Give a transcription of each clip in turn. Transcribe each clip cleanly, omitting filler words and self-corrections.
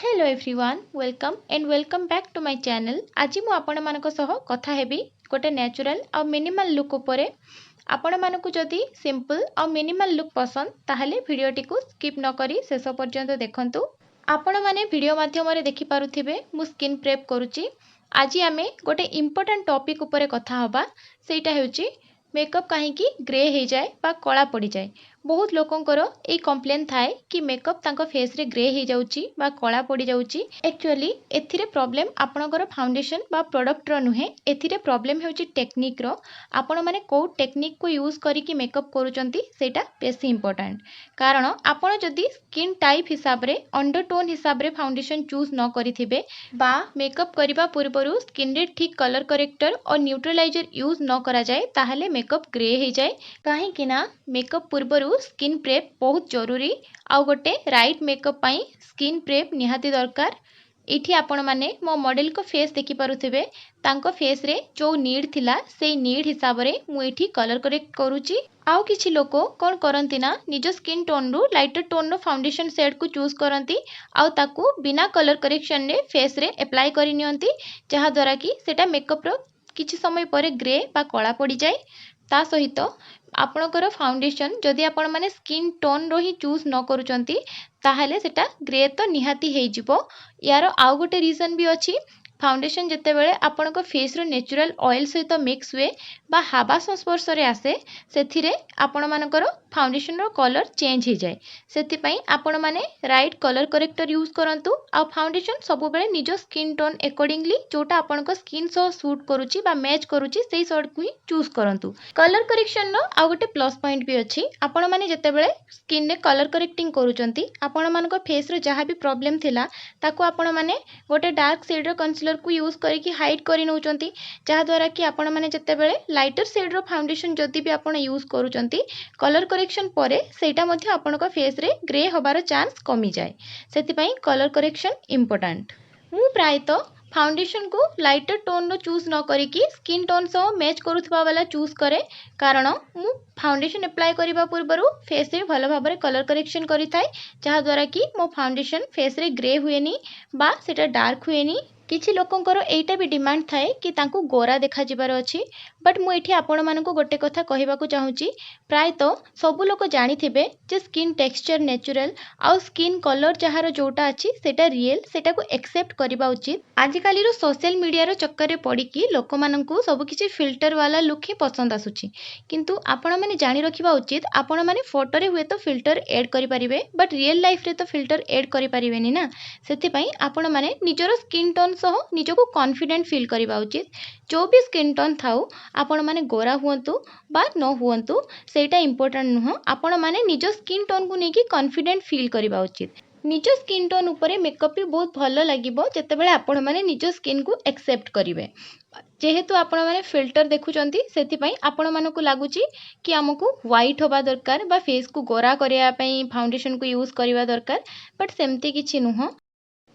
Hello everyone welcome back to my channel. आज मु आपण मानक सह कथा हेबी गोटे नेचुरल और मिनिमल लुक उपरे। आपण मानकु जदि सिंपल और मिनिमल लुक पसंद ताहले वीडियोटी को स्किप न करी शेष पर्यंत देखंतु। आपण माने वीडियो माध्यम रे देखि पारुथिबे मु स्किन प्रेप करूची। आज आमे गोटे इंपोर्टेंट टॉपिक उपरे कथा हबा, सेटा हेउची मेकअप कहीं ग्रे हो जाए बा कला पड़ जाए। बहुत लोकंकर ए कंप्लेन थाए कि मेकअप तांको फेस रे ग्रे हो जाउची बा कला पड़ जाउची। एक्चुअली एथिरे प्रॉब्लम आपणकर फाउंडेशन बा प्रोडक्ट रो नुहे, एथिरे प्रॉब्लम हेउची टेक्निक रो। आपण माने को टेक्निक को यूज करिकि मेकअप करूचंती सेटा बेसी इंपोर्टेंट। कारण आपण जदि स्किन टाइप हिसाब रे अंडरटोन हिसाब रे फाउंडेशन चूज न करिथिबे बा मेकअप करिबा पूर्वरु स्किन रे ठीक कलर करेक्टर और न्यूट्रलाइजर यूज न करा जाए ताहले मेकअप ग्रे हो जाए। कहीं कि ना मेकअप पूर्वरु स्किन प्रेप बहुत जरूरी। आउ गोटे राइट मेकअप पाई स्किन प्रेप निहाती दरकार। इठी आपण माने मो मॉडल को फेस देखि पारुथिबे, तांको फेस रे जो नीड थिला से नीड हिसाब रे मु इठी कलर करेक्ट करूची। आउ किछि लोको कोन करंती ना निज स्किन टोन रु लाइटर टोन रो फाउंडेशन शेड को चूज करंती आउ ताकू बिना कलर करेक्शन रे फेस रे अप्लाई करि नियंती, जहा द्वारा कि सेटा मेकअप रो किछि समय परे ग्रे बा कला पड़ी जाए। ता सहित आपणकर फाउंडेशन जदि आपण माने स्किन टोन रो ही चूज न करूचंती ताहले सेटा ग्रे तो निहाती हेइ जिवो। यार आउ गोटे रीजन भी अछि, फाउंडेशन जेते बेले आपणक फेस रो नेचुरल ऑयल सहित मिक्स हुए बा हावा संस्पर्श रे आसे, सेथिरे आपण मानकर फाउंडेशन रो कलर चेंज हो जाए। सेति पई आपण माने राइट कलर करेक्टर यूज करंतु। आ फाउंडेशन सब बेले निज स्किन टोन अकॉर्डिंगली जोटा आपणक स्किन सो सूट करूची बा मैच करूची सेही शेड को ही चूज करंतु। कलर करेक्शन रो आ गोटे प्लस पॉइंट भी अछि, आपण माने जेते बेले स्किन ने कलर करेक्टिंग करूचंती आपण मानक फेस रो जहा भी प्रॉब्लम थिला ताको आपण माने गोटे डार्क शेड रो कंसीलर को यूज करके हाइड करि नउचंती, जहा द्वारा कि आपण माने जेते बेले लाइटर शेड रो फाउंडेशन जदि भी आपण यूज करूचंती कलर करेक्शन परे सेटा मध्ये आपणक फेस रे ग्रे होबार चांस कमी जाए। सेति पई कलर करेक्शन इंपोर्टेंट। मु प्रायतो फाउंडेशन को लाइटर टोन रो चूज न करिकि स्किन टोन सह मैच करूथबा वाला चूज करे, कारण मु फाउंडेशन अप्लाई करिबा पूर्वरु फेस रे भलो भाबरे कलर करेक्शन करि थाए, जहा द्वारा कि मो फाउंडेशन फेस रे ग्रे हुएनी बा सेटा डार्क हुएनी। किछि लोकंकर एटा भी डिमांड थाए कि तांको गोरा देखा जिबार अछि, बट मु एठी आपण मानको गोटे कथा कहिबाकू चाहूची। प्रायतो सब लोक जानिथिबे जे स्किन टेक्सचर नेचुरल आउ स्किन कलर जहार जोटा अछि सेटा रियल, सेटा को एक्सेप्ट करबा उचित। आजिकाली रो सोशल मीडिया रो चक्कर रे पड़ी कि लोक माननकू सब किछि फिल्टर वाला लुक ही पसंद आसुची, किंतु आपण माने जानि रखिबा उचित आपण माने फोटो रे हुए तो फिल्टर ऐड करि परिबे बट रियल लाइफ रे तो फिल्टर ऐड करि परिबेनी ना। सेति पई आपण माने निजरो स्किन टोन सह निजको कॉन्फिडेंट फील करबा उचित। जो भी स्किन टोन थाउ आपण माने गोरा हुअंतु बा न हुअंतु सेटा इंपोर्टेंट नुह, आपण माने निज स्किन टोन को नेकी कॉन्फिडेंट फील करबा उचित। निज स्किन टोन उपरे मेकअप भी बहुत भलो लागिबो जेतेबेले आपण माने निज स्किन को एक्सेप्ट करिवे। जेहेतु आपण माने फिल्टर देखुचंती सेति पई आपण मानको लागुची कि हमकु व्हाइट होबा दरकार बा फेस को गोरा करिया पई फाउंडेशन को यूज करिवा दरकार, बट सेमती किछि नुह।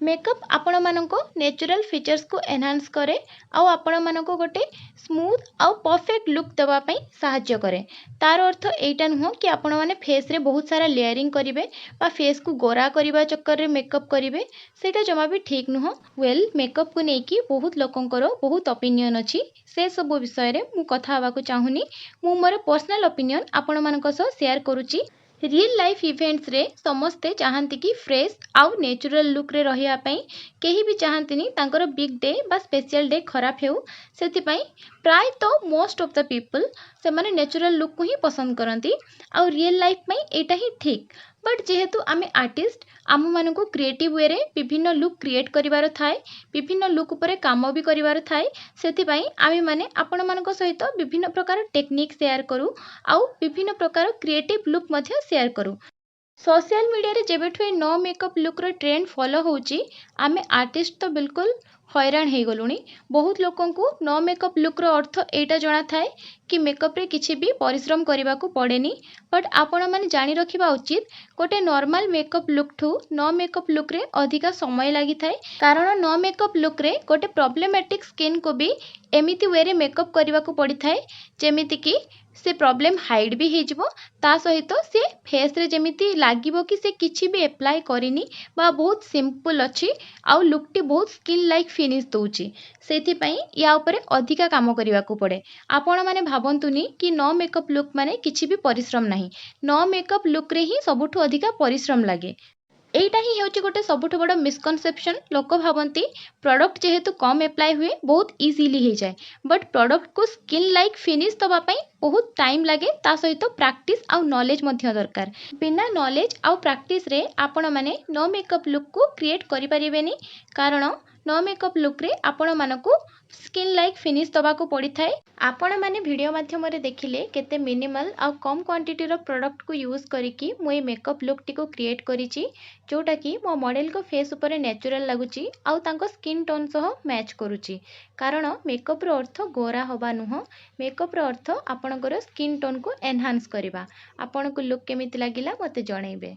मेकअप आपण मानको नेचुरल फीचर्स को एनहांस करे आउ आपण मानको गोटे स्मूथ आउ परफेक्ट लुक देवा पई सहायता करे। तार अर्थ एटा नुह कि आपण माने फेस रे बहुत सारा लेयरिंग करिवे बा फेस को गोरा करिवा चक्कर रे मेकअप करिवे, सेटा जमा भी ठीक नुह। वेल मेकअप को नेकी बहुत लोकंकर बहुत ओपिनियन अछि, से सब विषय रे मु कथा हवा को चाहुनी। मु मोर पर्सनल ओपिनियन आपण मानको सह शेयर करूची। रियल लाइफ इवेंट्स रे समस्ते चाहती कि फ्रेश आउ नेचुरल लुक रे रहिया पई, केही भी चाहतीनी तांकर बिग डे बा स्पेशल डे खराब हेउ। सेति पई प्राय तो मोस्ट ऑफ द पीपल से माने नेचुरल लुक को ही पसंद करंती आउ रियल लाइफ में एटा ही ठीक। बट जेहेतु आमे आर्टिस्ट आम मानकू क्रिएटिव वे रे विभिन्न लुक क्रिएट करिवार थाए, विभिन्न लुक उपरे काम भी करिवार थाए, सेति पई आमे माने आपण मानक सहित विभिन्न प्रकार टेक्निक शेयर करू आउ विभिन्न प्रकार क्रिएटिव लुक मध्य शेयर करू। सोशल मीडिया रे जेबेठु नो मेकअप लुक रो ट्रेंड फॉलो होउची, आमे आर्टिस्ट तो बिल्कुल हैरान हो गलुनी। बहुत लोकन को नो मेकअप लुक रो अर्थ एटा जणा थाए कि मेकअप रे किछि भी परिश्रम करिबा को पड़ेनी, बट आपण माने जानि रखिबा उचित गोटे नॉर्मल मेकअप लुक ठू नो मेकअप लुक रे अधिका समय लागि थाए। कारण नो मेकअप लुक रे गोटे प्रॉब्लमेटिक स्किन को भी एमिति वे रे मेकअप करिबा को पड़ी थाए, जेमिति कि से प्रॉब्लम हाइड भी हो ता सहित से फेस रे जेमिति लागिबो कि से किछि भी अप्लाई करिनी बा बहुत सिंपल अछि आउ लुक टी बहुत स्किन लाइक फिनिश दउची सेथि पई या ऊपर अधिका काम करबा को पड़े। आपण माने भाबंतुनी कि नो मेकअप लुक माने किछि भी परिश्रम नाही, नो मेकअप लुक रे ही सबुठु अधिका परिश्रम लागे। एटा ही हेउची गोटे सबुठु बड़ मिसकनसेप्शन। लोक भाबंती प्रोडक्ट जेहेतु कम अप्लाई हुए बहुत इजीली हो जाए, बट प्रोडक्ट को स्किन लाइक फिनिश दबा पई बहुत टाइम लगे, ता सहित प्रैक्टिस आउ नॉलेज मध्य दरकार। बिना नॉलेज आउ प्रैक्टिस रे आपण माने नो मेकअप लुक को क्रिएट करि परिबेनी, कारण नो मेकअप लुक रे आपण मानकु स्किन लाइक फिनिश दबा को पड़ी थाए। आपण माने वीडियो माध्यम रे देखिले केते मिनिमल आउ कम क्वांटिटी रो प्रोडक्ट को यूज करिकी मु ए मेकअप लुक टी को क्रिएट करिची, जोटा कि मो मॉडल को फेस ऊपर नेचुरल लागुची आउ तांको स्किन टोन सह मैच करूची। कारण मेकअप रो अर्थ गोरा होबा नुह, मेकअप रो अर्थ आपणकर स्किन टोन को एनहांस करबा। आपनको लुक केमिति लागिला मते जणैबे।